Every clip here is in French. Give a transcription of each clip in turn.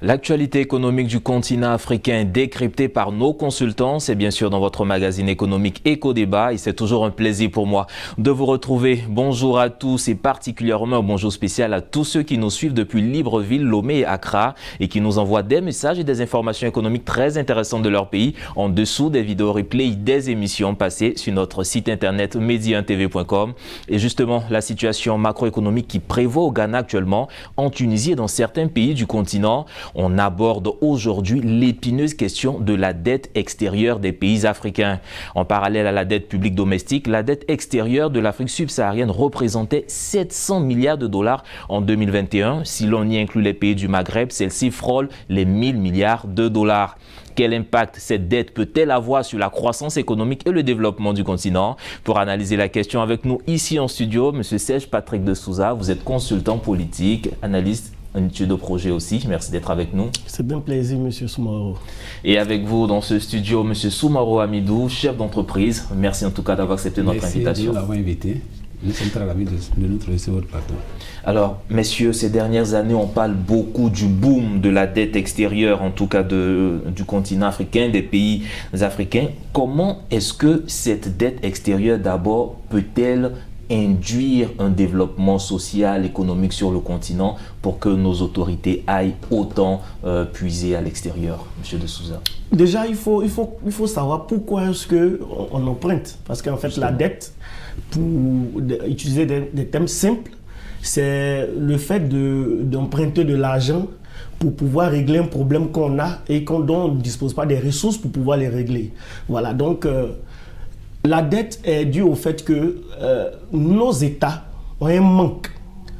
L'actualité économique du continent africain décryptée par nos consultants, c'est bien sûr dans votre magazine économique Éco-Débat et c'est toujours un plaisir pour moi de vous retrouver. Bonjour à tous et particulièrement un bonjour spécial à tous ceux qui nous suivent depuis Libreville, Lomé et Accra et qui nous envoient des messages et des informations économiques très intéressantes de leur pays en dessous des vidéos replay des émissions passées sur notre site internet mediantv.com. Et justement, la situation macroéconomique qui prévaut au Ghana actuellement, en Tunisie et dans certains pays du continent. On aborde aujourd'hui l'épineuse question de la dette extérieure des pays africains. En parallèle à la dette publique domestique, la dette extérieure de l'Afrique subsaharienne représentait 700 milliards de dollars en 2021. Si l'on y inclut les pays du Maghreb, celle-ci frôle les 1000 milliards de dollars. Quel impact cette dette peut-elle avoir sur la croissance économique et le développement du continent? Pour analyser la question avec nous ici en studio, M. Serge Patrick de Souza, vous êtes consultant politique, analyste en études de projet aussi. Merci d'être avec nous. C'est un plaisir, M. Soumaro. Et avec vous dans ce studio, M. Soumaro Amidou, chef d'entreprise. Merci en tout cas d'avoir accepté notre invitation. Merci de l'avoir invité. Nous sommes très ravis de nous trouver sur votre plateau. Alors, messieurs, ces dernières années, on parle beaucoup du boom de la dette extérieure, en tout cas du continent africain, des pays africains. Comment est-ce que cette dette extérieure, d'abord, peut-elle induire un développement social, économique sur le continent pour que nos autorités aillent autant puiser à l'extérieur, M. de Souza? Déjà, il faut savoir pourquoi est-ce qu'on emprunte. Parce qu'en fait, la dette, pour utiliser des thèmes simples, c'est le fait d'emprunter de l'argent pour pouvoir régler un problème qu'on a et dont on ne dispose pas des ressources pour pouvoir les régler. Voilà, donc la dette est due au fait que nos États ont un manque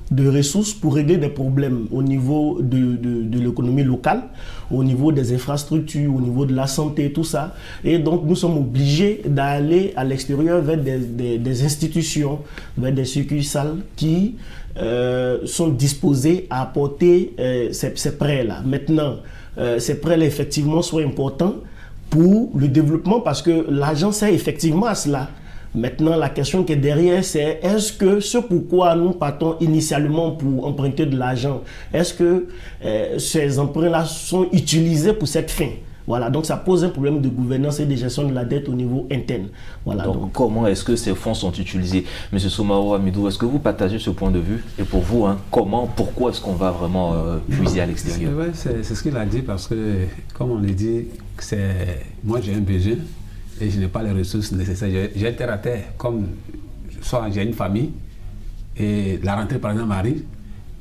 de ressources pour régler des problèmes au niveau de l'économie locale, au niveau des infrastructures, au niveau de la santé, tout ça. Et donc, nous sommes obligés d'aller à l'extérieur vers des institutions, vers des succursales qui sont disposées à apporter ces prêts-là. Maintenant, ces prêts-là, effectivement, sont importants pour le développement parce que l'argent sert effectivement à cela. Maintenant, la question qui est derrière, c'est est-ce que ce pourquoi nous partons initialement pour emprunter de l'argent, est-ce que ces emprunts-là sont utilisés pour cette fin? Voilà, donc ça pose un problème de gouvernance et de gestion de la dette au niveau interne. Voilà, donc comment est-ce que ces fonds sont utilisés? M. Soumaro Amidou, est-ce que vous partagez ce point de vue? Et pour vous, pourquoi est-ce qu'on va vraiment puiser à l'extérieur? C'est ce qu'il a dit parce que, comme on l'a dit, moi j'ai un besoin et je n'ai pas les ressources nécessaires. J'ai terre à terre, comme soit j'ai une famille et la rentrée par exemple arrive,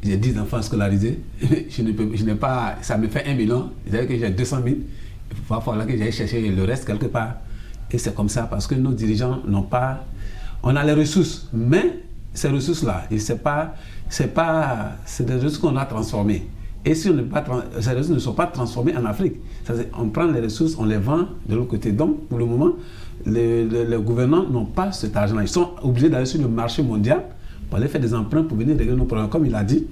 j'ai 10 enfants scolarisés, je n'ai pas, ça me fait 1 million, c'est-à-dire que j'ai 200 000, il va falloir que j'aille chercher le reste quelque part. Et c'est comme ça parce que nos dirigeants n'ont pas, on a les ressources, mais ces ressources-là, c'est des ressources qu'on a transformées. Et si ces ressources ne sont pas transformées en Afrique, on prend les ressources, on les vend de l'autre côté. Donc, pour le moment, les gouvernants n'ont pas cet argent-là. Ils sont obligés d'aller sur le marché mondial pour aller faire des emprunts pour venir régler nos problèmes. Comme il a dit,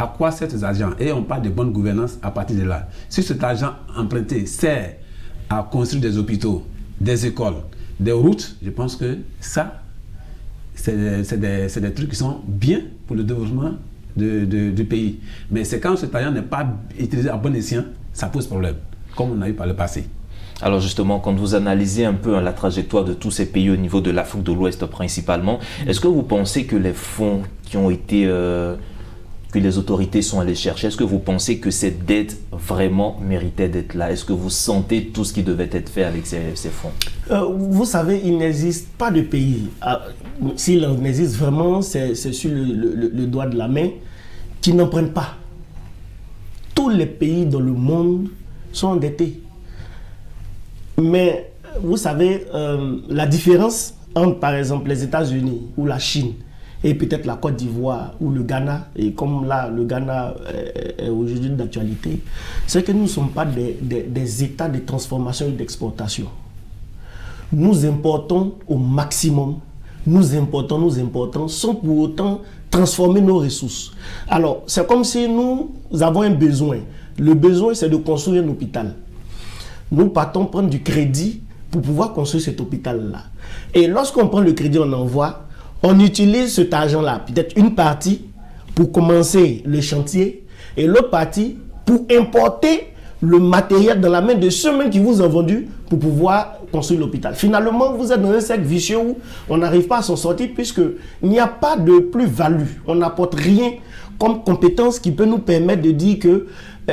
à quoi sert cet argent? Et on parle de bonne gouvernance à partir de là. Si cet argent emprunté sert à construire des hôpitaux, des écoles, des routes, je pense que ça, c'est des trucs qui sont bien pour le développement du pays. Mais c'est quand cet argent n'est pas utilisé à bon escient, ça pose problème, comme on a eu par le passé. Alors justement, quand vous analysez un peu la trajectoire de tous ces pays au niveau de l'Afrique de l'Ouest principalement, est-ce que vous pensez que les fonds qui ont été, que les autorités sont allées chercher, est-ce que vous pensez que cette dette vraiment méritait d'être là? Est-ce que vous sentez tout ce qui devait être fait avec ces fonds? Vous savez, il n'existe pas de pays, s'il en existe vraiment, c'est sur le doigt de la main, qui n'empruntent pas. Tous les pays dans le monde sont endettés. Mais vous savez, la différence entre par exemple les États-Unis ou la Chine et peut-être la Côte d'Ivoire ou le Ghana, et comme là le Ghana est aujourd'hui d'actualité, c'est que nous ne sommes pas des États de transformation et d'exportation. Nous importons au maximum, nous importons sans pour autant transformer nos ressources. Alors, c'est comme si nous avons un besoin. Le besoin, c'est de construire un hôpital. Nous partons prendre du crédit pour pouvoir construire cet hôpital-là. Et lorsqu'on prend le crédit, on envoie, on utilise cet argent-là, peut-être une partie pour commencer le chantier et l'autre partie pour importer le matériel dans la main de ceux mêmes qui vous ont vendu pour pouvoir construire l'hôpital. Finalement, vous êtes dans un cercle vicieux où on n'arrive pas à s'en sortir puisqu'il n'y a pas de plus-value. On n'apporte rien comme compétence qui peut nous permettre de dire que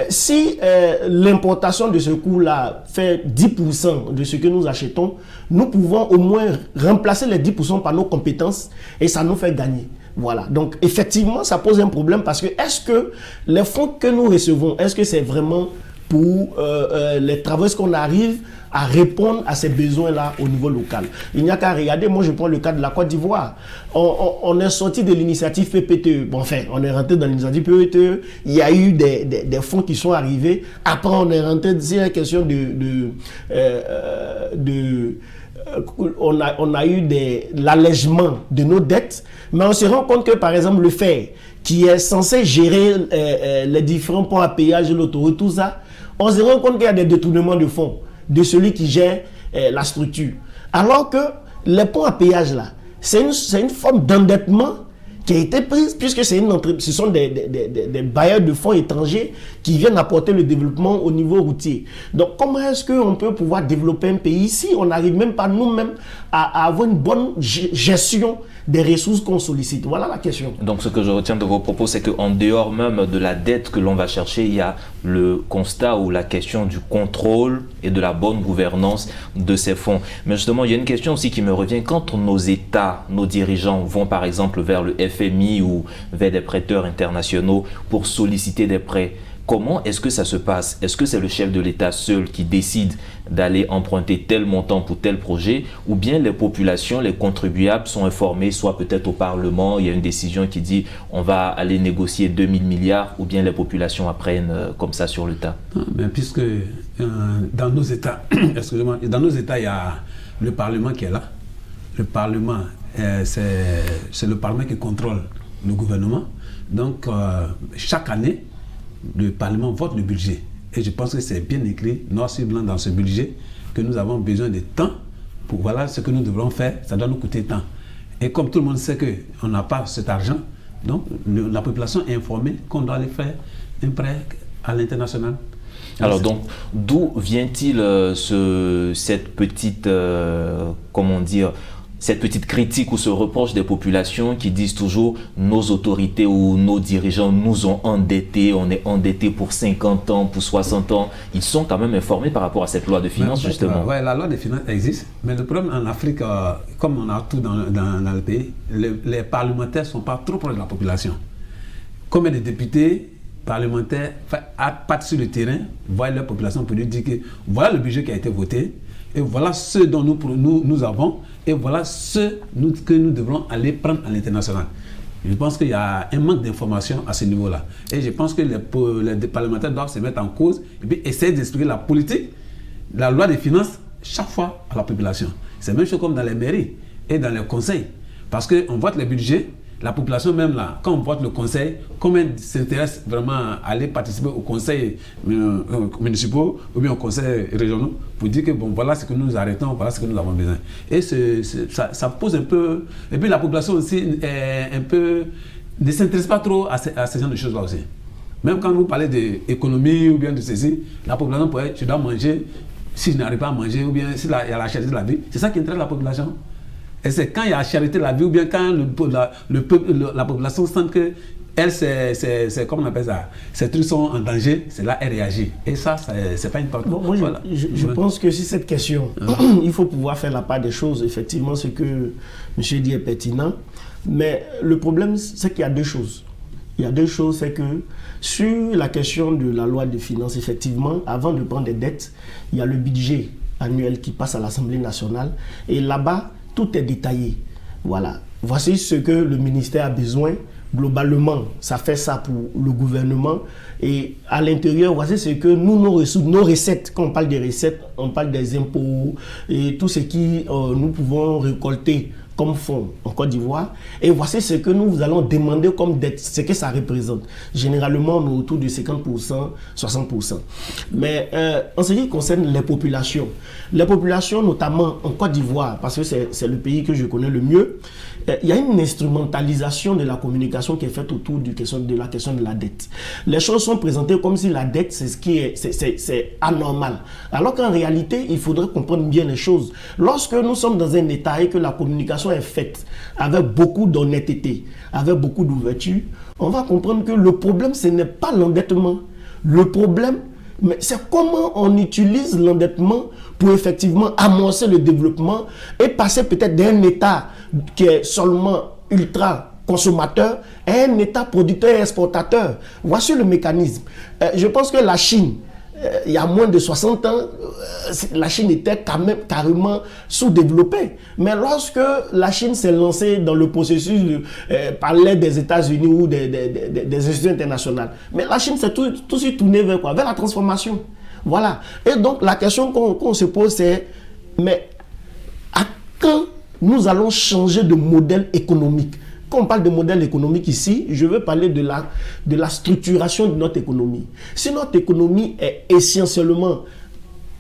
si l'importation de ce coût-là fait 10% de ce que nous achetons, nous pouvons au moins remplacer les 10% par nos compétences et ça nous fait gagner. Voilà, donc effectivement, ça pose un problème parce que est-ce que les fonds que nous recevons, est-ce que c'est vraiment pour les travaux, est-ce qu'on arrive à répondre à ces besoins-là au niveau local? Il n'y a qu'à regarder, moi je prends le cas de la Côte d'Ivoire. On est sorti de l'initiative PPTE. Bon, enfin, on est rentré dans l'initiative PPTE. Il y a eu des fonds qui sont arrivés. Après, on est rentré, c'est la question on a eu l'allègement de nos dettes, mais on se rend compte que, par exemple, le FER, qui est censé gérer les différents ponts à péage, l'autoroute, tout ça, on se rend compte qu'il y a des détournements de fonds de celui qui gère la structure. Alors que les ponts à péage, là, c'est une forme d'endettement qui a été prise, puisque ce sont des bailleurs de fonds étrangers qui viennent apporter le développement au niveau routier. Donc, comment est-ce qu'on peut pouvoir développer un pays si on n'arrive même pas nous-mêmes à avoir une bonne gestion des ressources qu'on sollicite? Voilà la question. Donc, ce que je retiens de vos propos, c'est qu'en dehors même de la dette que l'on va chercher, il y a le constat ou la question du contrôle et de la bonne gouvernance de ces fonds. Mais justement, il y a une question aussi qui me revient. Quand nos États, nos dirigeants vont par exemple vers le FMI ou vers des prêteurs internationaux pour solliciter des prêts, comment est-ce que ça se passe? Est-ce que c'est le chef de l'État seul qui décide d'aller emprunter tel montant pour tel projet, ou bien les populations, les contribuables sont informés, soit peut-être au Parlement, il y a une décision qui dit on va aller négocier 2000 milliards, ou bien les populations apprennent comme ça sur le tas? Mais puisque dans nos États, excusez-moi, dans nos États, il y a le Parlement qui est là. Le Parlement, c'est le Parlement qui contrôle le gouvernement. Donc, chaque année, le Parlement vote le budget. Et je pense que c'est bien écrit, noir sur blanc dans ce budget, que nous avons besoin de temps pour voilà ce que nous devrons faire, ça doit nous coûter tant. Et comme tout le monde sait qu'on n'a pas cet argent, donc la population est informée qu'on doit aller faire un prêt à l'international. Alors donc, d'où vient-il cette petite, comment dire, cette petite critique ou ce reproche des populations qui disent toujours nos autorités ou nos dirigeants nous ont endettés, on est endettés pour 50 ans, pour 60 ans. Ils sont quand même informés par rapport à cette loi de finances, justement. Oui, la loi de finances existe, mais le problème en Afrique, comme on a tout dans le pays, les parlementaires ne sont pas trop proches de la population. Combien de députés parlementaires partent sur le terrain, voient leur population pour lui dire que voilà le budget qui a été voté, et voilà ce dont nous avons, et voilà ce que nous devrons aller prendre à l'international. Je pense qu'il y a un manque d'information à ce niveau-là. Et je pense que les parlementaires doivent se mettre en cause et puis essayer d'expliquer la politique, la loi des finances, chaque fois à la population. C'est la même chose comme dans les mairies et dans les conseils. Parce qu'on vote les budgets, la population même là, quand on vote le conseil, comment elle s'intéresse vraiment à aller participer au conseil municipaux ou bien au conseil régional pour dire que bon, voilà ce que nous arrêtons, voilà ce que nous avons besoin. Et ça pose un peu... Et puis la population aussi ne s'intéresse pas trop à ce genre de choses là aussi. Même quand vous parlez d'économie ou bien de ceci, la population pourrait dire, je dois manger, si je n'arrive pas à manger, ou bien s'il y a la charité de la vie, c'est ça qui intéresse la population. Et c'est quand il y a la charité de la vie, ou bien quand la population sent que elle, c'est comme on appelle ça, ces trucs sont en danger, c'est là elle réagit. Et ça, c'est pas une part. Bon, moi, voilà. je pense que si cette question, il faut pouvoir faire la part des choses. Effectivement, ce que M. dit est pertinent. Mais le problème, c'est qu'il y a deux choses. Il y a deux choses, c'est que sur la question de la loi de finances, effectivement, avant de prendre des dettes, il y a le budget annuel qui passe à l'Assemblée nationale. Et là-bas, tout est détaillé. Voilà. Voici ce que le ministère a besoin. Globalement, ça fait ça pour le gouvernement. Et à l'intérieur, voici ce que nos recettes, quand on parle des recettes, on parle des impôts et tout ce qui nous pouvons récolter comme fonds en Côte d'Ivoire. Et voici ce que nous allons demander comme dette, ce que ça représente. Généralement, on est autour de 50%, 60%. Mais en ce qui concerne les populations notamment en Côte d'Ivoire, parce que c'est le pays que je connais le mieux, il y a une instrumentalisation de la communication qui est faite autour de la question de la dette. Les choses sont présentées comme si la dette, c'est ce qui est, c'est anormal. Alors qu'en réalité, il faudrait comprendre bien les choses. Lorsque nous sommes dans un état et que la communication est faite avec beaucoup d'honnêteté, avec beaucoup d'ouverture, on va comprendre que le problème, ce n'est pas l'endettement. Le problème, mais c'est comment on utilise l'endettement pour effectivement amorcer le développement et passer peut-être d'un état qui est seulement ultra consommateur à un état producteur et exportateur. Voici le mécanisme. Je pense que la Chine, il y a moins de 60 ans, la Chine était quand même carrément sous-développée. Mais lorsque la Chine s'est lancée dans le processus par l'aide des États-Unis ou des institutions internationales, mais la Chine s'est tout de suite tournée vers quoi? Vers la transformation. Voilà. Et donc la question qu'on se pose, c'est mais à quand nous allons changer de modèle économique? Quand on parle de modèle économique ici, je veux parler de la structuration de notre économie. Si notre économie est essentiellement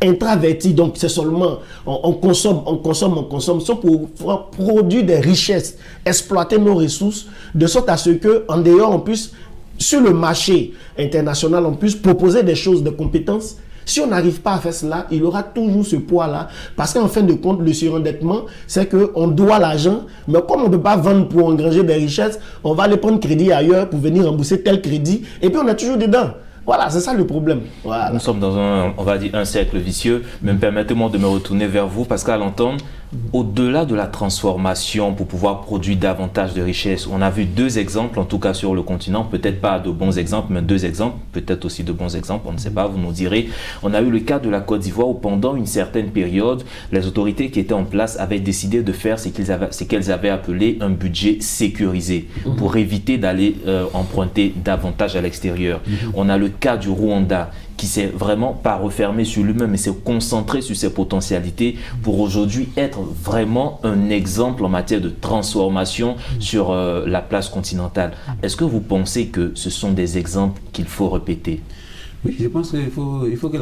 intravertie, donc c'est seulement on consomme, sauf pour produire des richesses, exploiter nos ressources, de sorte à ce qu'en dehors, on puisse, sur le marché international, on puisse proposer des choses, des compétences. Si on n'arrive pas à faire cela, il aura toujours ce poids-là. Parce qu'en fin de compte, le surendettement, c'est qu'on doit l'argent, mais comme on ne peut pas vendre pour engranger des richesses, on va aller prendre crédit ailleurs pour venir rembourser tel crédit, et puis on est toujours dedans. Voilà, c'est ça le problème. Voilà. Nous sommes dans un cercle vicieux, mais permettez-moi de me retourner vers vous, parce qu'à l'entendre, au-delà de la transformation pour pouvoir produire davantage de richesses, on a vu deux exemples, en tout cas sur le continent, peut-être pas de bons exemples, mais deux exemples, peut-être aussi de bons exemples, on ne sait pas, vous nous direz. On a eu le cas de la Côte d'Ivoire où pendant une certaine période, les autorités qui étaient en place avaient décidé de faire ce qu'elles avaient appelé un budget sécurisé pour éviter d'aller emprunter davantage à l'extérieur. On a le cas du Rwanda qui s'est vraiment pas refermé sur lui-même, mais s'est concentré sur ses potentialités pour aujourd'hui être vraiment un exemple en matière de transformation sur la place continentale. Est-ce que vous pensez que ce sont des exemples qu'il faut répéter? Oui, je pense qu'il faut que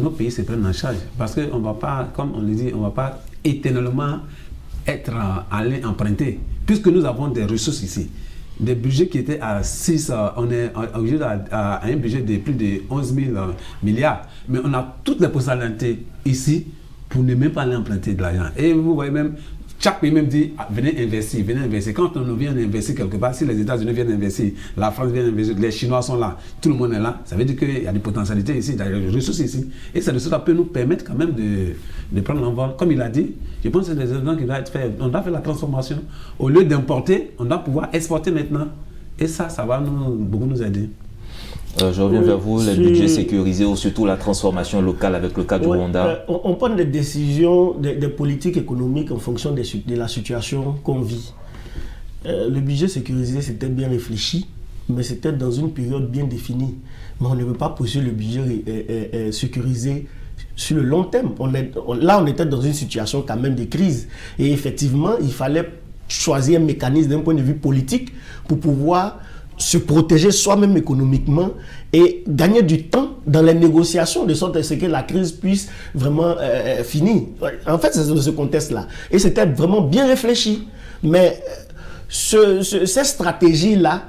nos pays se prennent en charge. Parce qu'on ne va pas, comme on le dit, on ne va pas éternellement être allé emprunter. Puisque nous avons des ressources ici. Des budgets qui étaient à 6, on est aujourd'hui à un budget de plus de 11 000 milliards. Mais on a toutes les possibilités ici pour ne même pas aller emprunter de l'argent. Et vous voyez même, chaque pays même dit, venez investir, venez investir. Quand on vient investir quelque part, si les États-Unis viennent investir, la France vient investir, les Chinois sont là, tout le monde est là, ça veut dire qu'il y a des potentialités ici, il y a des ressources ici. Et ça peut nous permettre quand même de prendre l'envol. Comme il a dit, je pense que c'est des éléments qui doivent être faits. On doit faire la transformation. Au lieu d'importer, on doit pouvoir exporter maintenant. Et ça va beaucoup nous aider. Je reviens vers vous, les budgets sécurisés ou surtout la transformation locale avec le cas du Rwanda. On prend des décisions, des politiques économiques en fonction de la situation qu'on vit. Le budget sécurisé, c'était bien réfléchi, mais c'était dans une période bien définie. Mais on ne veut pas poursuivre le budget sécurisé sur le long terme. Là, on était dans une situation quand même de crise. Et effectivement, il fallait choisir un mécanisme d'un point de vue politique pour pouvoir se protéger soi-même économiquement et gagner du temps dans les négociations de sorte à ce que la crise puisse vraiment finir. En fait, c'est dans ce contexte-là. Et c'était vraiment bien réfléchi. Mais cette stratégie-là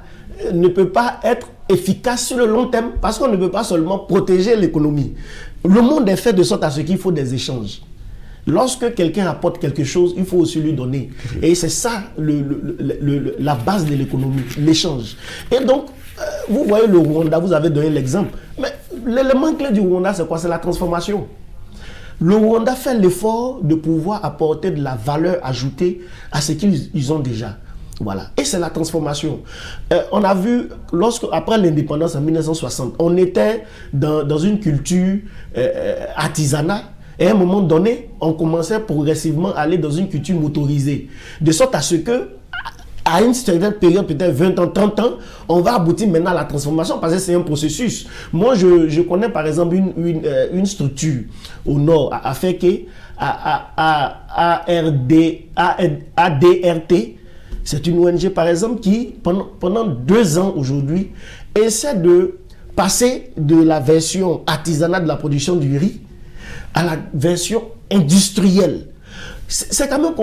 ne peut pas être efficace sur le long terme parce qu'on ne peut pas seulement protéger l'économie. Le monde est fait de sorte à ce qu'il faut des échanges. Lorsque quelqu'un apporte quelque chose, il faut aussi lui donner. Et c'est ça la base de l'économie, l'échange. Et donc, vous voyez le Rwanda, vous avez donné l'exemple. Mais l'élément clé du Rwanda, c'est quoi? C'est la transformation. Le Rwanda fait l'effort de pouvoir apporter de la valeur ajoutée à ce qu'ils ont déjà. Voilà. Et c'est la transformation. On a vu, après l'indépendance en 1960, on était dans une culture artisanale. Et à un moment donné, on commençait progressivement à aller dans une culture motorisée. De sorte à ce que, à une certaine période, peut-être 20 ans, 30 ans, on va aboutir maintenant à la transformation parce que c'est un processus. Moi, je connais par exemple une structure au nord, à Féké, ADRT. C'est une ONG par exemple qui, pendant 2 ans aujourd'hui, essaie de passer de la version artisanale de la production du riz à la version industrielle. c'est quand même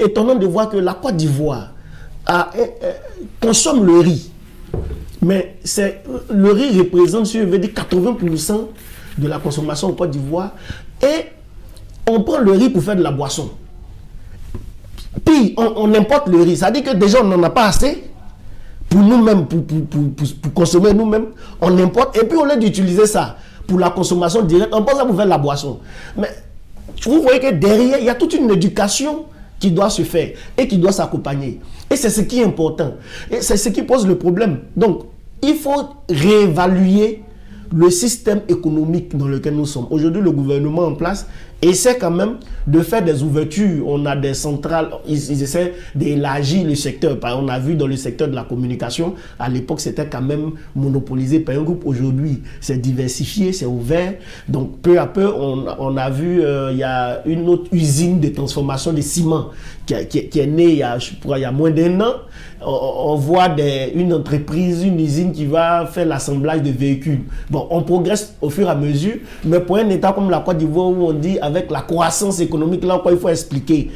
étonnant de voir que la Côte d'Ivoire consomme le riz. Mais le riz représente, si je veux dire, 80% de la consommation en Côte d'Ivoire. Et on prend le riz pour faire de la boisson. Puis on importe le riz. Ça veut dire que déjà on n'en a pas assez pour nous-mêmes, pour consommer nous-mêmes. On importe. Et puis au lieu d'utiliser ça pour la consommation directe, on pense ça pour faire de la boisson. Mais vous voyez que derrière, il y a toute une éducation qui doit se faire et qui doit s'accompagner. Et c'est ce qui est important. Et c'est ce qui pose le problème. Donc, il faut réévaluer le système économique dans lequel nous sommes. Aujourd'hui, le gouvernement en place essaie quand même de faire des ouvertures. On a des centrales, ils essaient d'élargir le secteur. On a vu dans le secteur de la communication, à l'époque, c'était quand même monopolisé par un groupe. Aujourd'hui, c'est diversifié, c'est ouvert. Donc, peu à peu, on a vu, il y a une autre usine de transformation de ciment qui est née il y a moins d'1 an. On voit une entreprise, une usine qui va faire l'assemblage de véhicules. Bon, on progresse au fur et à mesure, mais pour un État comme la Côte d'Ivoire, où on dit avec la croissance économique, là encore il faut expliquer.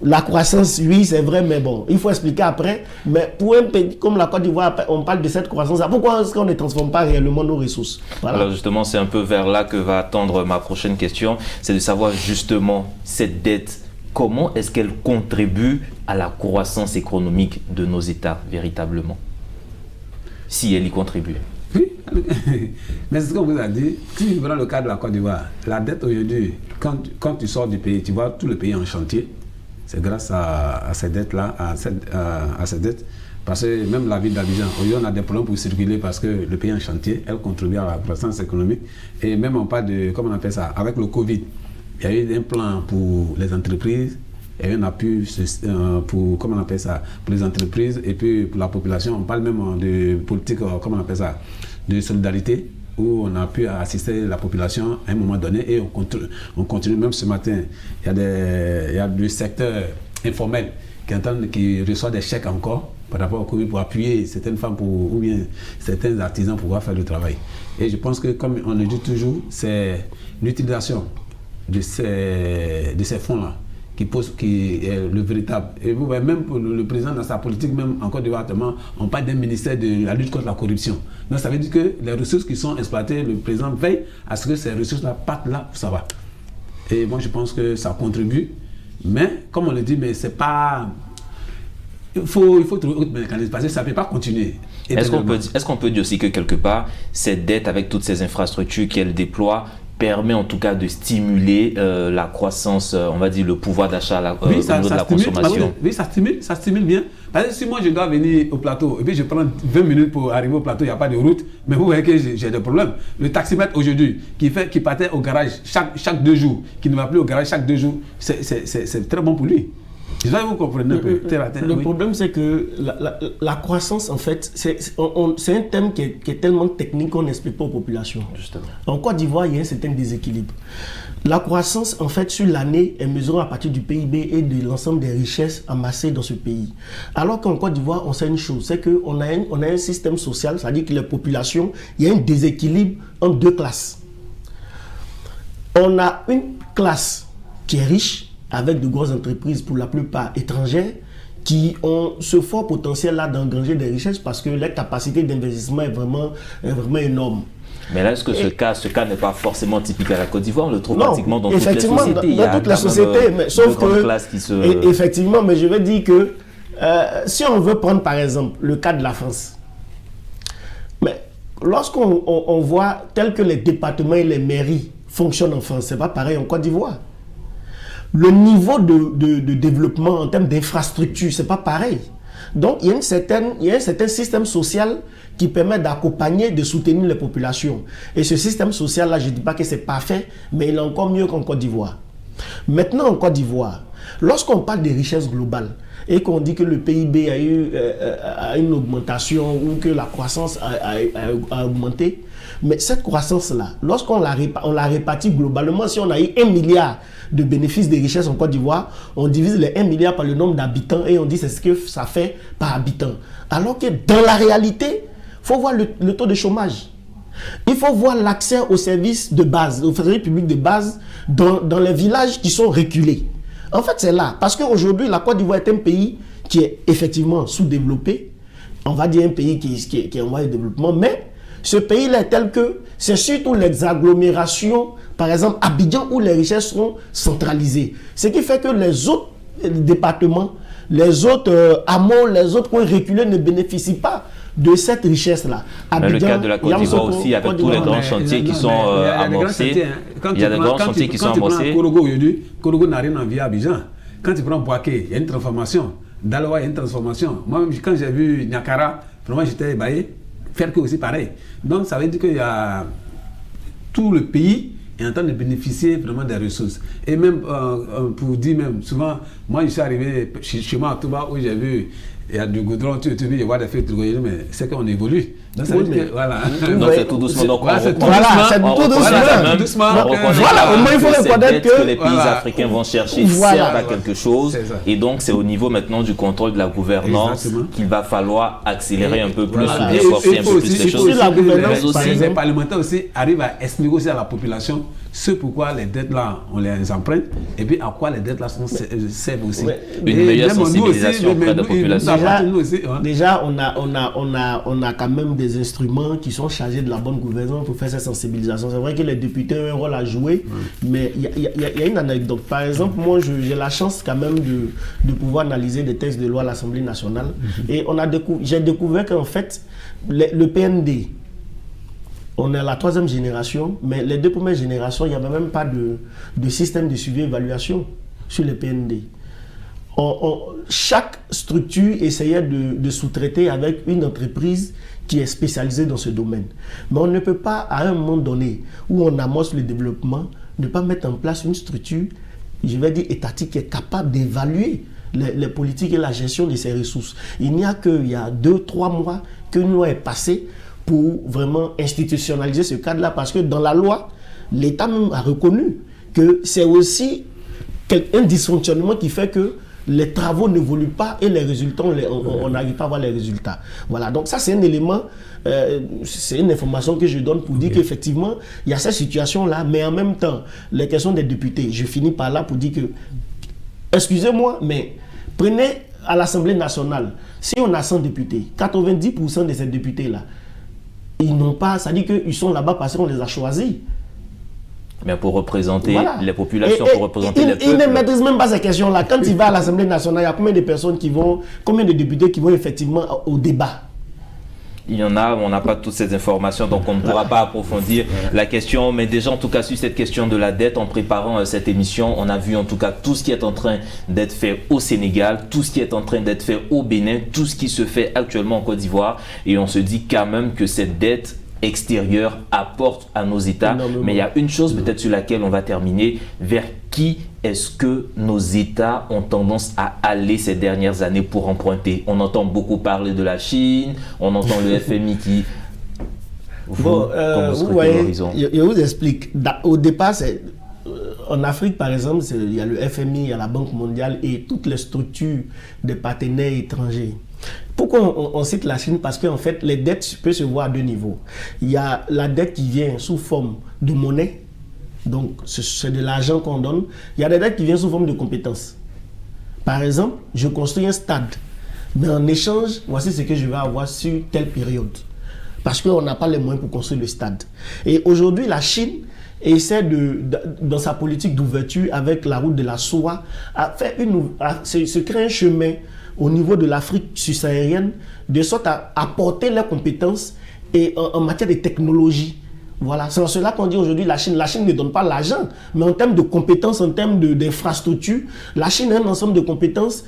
La croissance, oui, c'est vrai, mais bon, il faut expliquer après. Mais pour un pays comme la Côte d'Ivoire, on parle de cette croissance. Pourquoi est-ce qu'on ne transforme pas réellement nos ressources? Voilà. Alors justement, c'est un peu vers là que va tendre ma prochaine question. C'est de savoir justement cette dette. Comment est-ce qu'elle contribue à la croissance économique de nos États, véritablement? Si elle y contribue. Oui, mais c'est ce qu'on vous a dit. Si je prends le cas de la Côte d'Ivoire, la dette aujourd'hui, quand tu sors du pays, tu vois tout le pays en chantier. C'est grâce à ces dettes-là, à ces dettes. Parce que même la ville d'Abidjan, aujourd'hui, on a des problèmes pour circuler parce que le pays est en chantier, elle contribue à la croissance économique. Et même on parle de, comment on appelle ça, avec le Covid, il y a eu un plan pour les entreprises, il y a eu un appui pour, comment on appelle ça, pour les entreprises et puis pour la population. On parle même de politique, comment on appelle ça, de solidarité, où on a pu assister la population à un moment donné et on continue. Même ce matin, il y a du secteur informel qui reçoit des chèques encore par rapport au Covid pour appuyer certaines femmes ou bien certains artisans pour pouvoir faire le travail. Et je pense que, comme on le dit toujours, c'est l'utilisation de ces fonds-là qui est le véritable. Et vous voyez, même pour le président dans sa politique, même en Côte d'Ivoire, on parle d'un ministère de la lutte contre la corruption. Donc ça veut dire que les ressources qui sont exploitées, le président veille à ce que ces ressources-là partent là où ça va. Et moi, je pense que ça contribue. Mais, comme on le dit, mais c'est pas... Il faut trouver autre mécanisme parce que ça ne peut pas continuer. Est-ce qu'on peut dire aussi que quelque part, cette dette avec toutes ces infrastructures qu'elle déploie permet en tout cas de stimuler la croissance, on va dire le pouvoir d'achat au niveau de la consommation? Oui, ça stimule bien. Parce que si moi je dois venir au plateau et puis je prends 20 minutes pour arriver au plateau, il n'y a pas de route, mais vous voyez que j'ai des problèmes. Le taximètre aujourd'hui qui partait au garage chaque 2 jours, qui ne va plus au garage chaque 2 jours, c'est très bon pour lui. Je vais vous comprendre un peu. Le problème, c'est que la croissance, en fait, c'est un thème qui est tellement technique qu'on n'explique pas aux populations. Justement. En Côte d'Ivoire, il y a un certain déséquilibre. La croissance, en fait, sur l'année, est mesurée à partir du PIB et de l'ensemble des richesses amassées dans ce pays. Alors qu'en Côte d'Ivoire, on sait une chose, c'est qu'on a un système social, c'est-à-dire que les populations, il y a un déséquilibre entre 2 classes. On a une classe qui est riche, avec de grosses entreprises, pour la plupart étrangères, qui ont ce fort potentiel-là d'engranger des richesses parce que leur capacité d'investissement est vraiment énorme. Mais là, est-ce que ce cas n'est pas forcément typique à la Côte d'Ivoire? On le trouve pratiquement dans toutes les sociétés. Dans toutes les sociétés, mais sauf que... Effectivement, mais je vais dire que si on veut prendre par exemple le cas de la France, mais lorsqu'on voit tel que les départements et les mairies fonctionnent en France, c'est pas pareil en Côte d'Ivoire. Le niveau de développement en termes d'infrastructure, c'est pas pareil. Donc, il y a un certain système social qui permet d'accompagner, de soutenir les populations. Et ce système social-là, je ne dis pas que c'est parfait, mais il est encore mieux qu'en Côte d'Ivoire. Maintenant, en Côte d'Ivoire, lorsqu'on parle des richesses globales et qu'on dit que le PIB a une augmentation ou que la croissance a augmenté, mais cette croissance-là, lorsqu'on la répartit globalement, si on a eu 1 milliard de bénéfices des richesses en Côte d'Ivoire, on divise les 1 milliard par le nombre d'habitants et on dit c'est ce que ça fait par habitant. Alors que dans la réalité, il faut voir le taux de chômage. Il faut voir l'accès aux services de base, aux services publics de base dans les villages qui sont reculés. En fait, c'est là. Parce qu'aujourd'hui, la Côte d'Ivoire est un pays qui est effectivement sous-développé. On va dire un pays qui est en voie de développement. Mais ce pays-là est tel que c'est surtout les agglomérations, par exemple Abidjan, où les richesses sont centralisées. Ce qui fait que les autres départements, les autres hameaux, les autres coins reculés ne bénéficient pas de cette richesse-là. Mais le cas de la Côte d'Ivoire aussi, avec tous les grands chantiers qui sont amorcés. Il y a des grands chantiers qui sont amorcés. Korogo n'a rien envie à Abidjan. Quand tu prends Boaké, il y a une transformation. Daloa, il y a une transformation. Moi-même, quand j'ai vu Niakara, vraiment j'étais ébahi. Ferke aussi pareil. Donc ça veut dire qu'il y a tout le pays est en train de bénéficier vraiment des ressources. Et même pour dire même, souvent, moi je suis arrivé chez moi à Touba où j'ai vu il y a du goudron, tu vois des feuilles, mais c'est qu'on évolue. Donc ça veut dire que, voilà. Donc c'est tout doucement. Donc c'est tout doucement. Voilà, au moins il faut reconnaître que les pays africains vont chercher servent à quelque chose. Et donc c'est au niveau maintenant du contrôle de la gouvernance qu'il va falloir accélérer un peu plus, renforcer un peu plus les choses. Mais aussi les parlementaires aussi arrivent à expliquer aussi à la population ce pourquoi les dettes là on les emprunte et puis à quoi les dettes là servent aussi. Une meilleure sensibilisation auprès de la population. Déjà, on a quand même des instruments qui sont chargés de la bonne gouvernance pour faire cette sensibilisation. C'est vrai que les députés ont un rôle à jouer, mais il y a une anecdote. Par exemple, moi, j'ai la chance quand même de pouvoir analyser des textes de loi à l'Assemblée nationale. Et j'ai découvert qu'en fait, le PND, on est à la 3e génération, mais les 2 premières générations, il n'y avait même pas de système de suivi et évaluation sur le PND. Chaque structure essayait de sous-traiter avec une entreprise qui est spécialisée dans ce domaine. Mais on ne peut pas, à un moment donné, où on amorce le développement, ne pas mettre en place une structure, je vais dire étatique, qui est capable d'évaluer les politiques et la gestion de ces ressources. Il n'y a qu'il y a 2-3 mois qu'une loi est passée pour vraiment institutionnaliser ce cadre-là, parce que dans la loi, l'État même a reconnu que c'est aussi un dysfonctionnement qui fait que les travaux n'évoluent pas et les résultats, on n'arrive pas à voir les résultats. Voilà, donc ça c'est un élément, c'est une information que je donne pour dire qu'effectivement, il y a cette situation-là, mais en même temps, les questions des députés, je finis par là pour dire que, excusez-moi, mais prenez à l'Assemblée nationale, si on a 100 députés, 90% de ces députés-là, ils n'ont pas, ça dit qu'ils sont là-bas parce qu'on les a choisis. Mais pour représenter les populations, pour représenter les peuples. Ils ne maîtrisent même pas ces questions-là. Quand il va à l'Assemblée nationale, il y a combien de personnes qui vont, combien de députés qui vont effectivement au débat? Il y en a, on n'a pas toutes ces informations, donc on ne pourra pas approfondir la question. Mais déjà, en tout cas, sur cette question de la dette, en préparant cette émission, on a vu en tout cas tout ce qui est en train d'être fait au Sénégal, tout ce qui est en train d'être fait au Bénin, tout ce qui se fait actuellement en Côte d'Ivoire. Et on se dit quand même que cette dette extérieure apporte à nos États. Mais il y a une chose peut-être sur laquelle on va terminer. Vers qui est-ce que nos États ont tendance à aller ces dernières années pour emprunter? On entend beaucoup parler de la Chine, on entend le FMI qui... Vous voyez, je vous explique. Au départ, en Afrique, par exemple, il y a le FMI, il y a la Banque mondiale et toutes les structures des partenaires étrangers. Pourquoi on cite la Chine? Parce qu'en fait, les dettes peuvent se voir à 2 niveaux. Il y a la dette qui vient sous forme de monnaie, donc c'est de l'argent qu'on donne. Il y a des dettes qui viennent sous forme de compétences. Par exemple, je construis un stade, mais en échange, voici ce que je vais avoir sur telle période. Parce qu'on n'a pas les moyens pour construire le stade. Et aujourd'hui, la Chine essaie dans sa politique d'ouverture avec la route de la soie, se créer un chemin au niveau de l'Afrique subsaharienne, de sorte à apporter leurs compétences et en matière de technologie. Voilà, c'est en cela qu'on dit aujourd'hui la Chine ne donne pas l'argent, mais en termes de compétences, en termes d'infrastructures, la Chine a un ensemble de compétences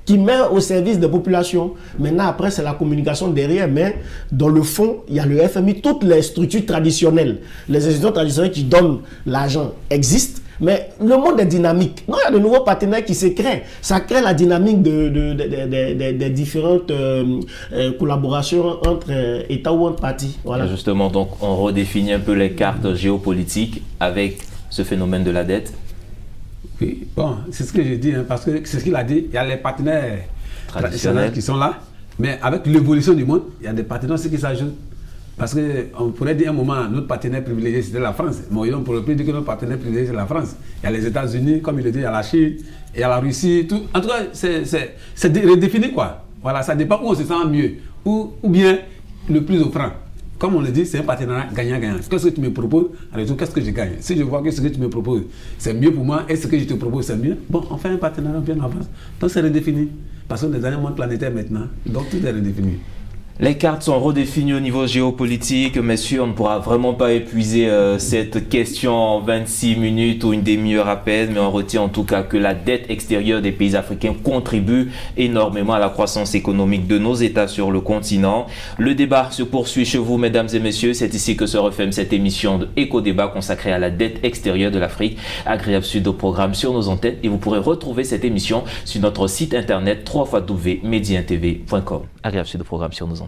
qui met au service des populations. Maintenant, après, c'est la communication derrière, mais dans le fond, il y a le FMI, toutes les structures traditionnelles, les institutions traditionnelles qui donnent l'argent existent. Mais le monde est dynamique. Non, il y a de nouveaux partenaires qui se créent. Ça crée la dynamique des différentes collaborations entre États ou entre parties. Voilà. Justement, donc on redéfinit un peu les cartes géopolitiques avec ce phénomène de la dette. Oui, bon, c'est ce que j'ai dit, hein, parce que c'est ce qu'il a dit. Il y a les partenaires traditionnels qui sont là, mais avec l'évolution du monde, il y a des partenaires aussi qui s'ajoutent. Parce qu'on pourrait dire à un moment, notre partenaire privilégié, c'était la France. Mais on ne pourrait plus dire que notre partenaire privilégié, c'est la France. Il y a les États-Unis, comme il le dit, il y a la Chine, il y a la Russie, tout. En tout cas, c'est redéfini, quoi. Voilà, ça dépend où on se sent mieux. Ou bien le plus offrant. Comme on le dit, c'est un partenariat gagnant-gagnant. Qu'est-ce que tu me proposes? En retour, qu'est-ce que je gagne? Si je vois que ce que tu me proposes, c'est mieux pour moi, et ce que je te propose, c'est mieux, bon, on fait un partenariat bien en avance. Donc c'est redéfini. Parce qu'on est dans un monde planétaire maintenant. Donc tout est redéfini. Les cartes sont redéfinies au niveau géopolitique. Messieurs, on ne pourra vraiment pas épuiser cette question en 26 minutes ou une demi-heure à peine, mais on retient en tout cas que la dette extérieure des pays africains contribue énormément à la croissance économique de nos États sur le continent. Le débat se poursuit chez vous, mesdames et messieurs. C'est ici que se referme cette émission de Éco-Débat consacrée à la dette extérieure de l'Afrique. Agréable suite au programme sur nos antennes, et vous pourrez retrouver cette émission sur notre site internet www.medientv.com. Agréable suite au programme sur nos antennes.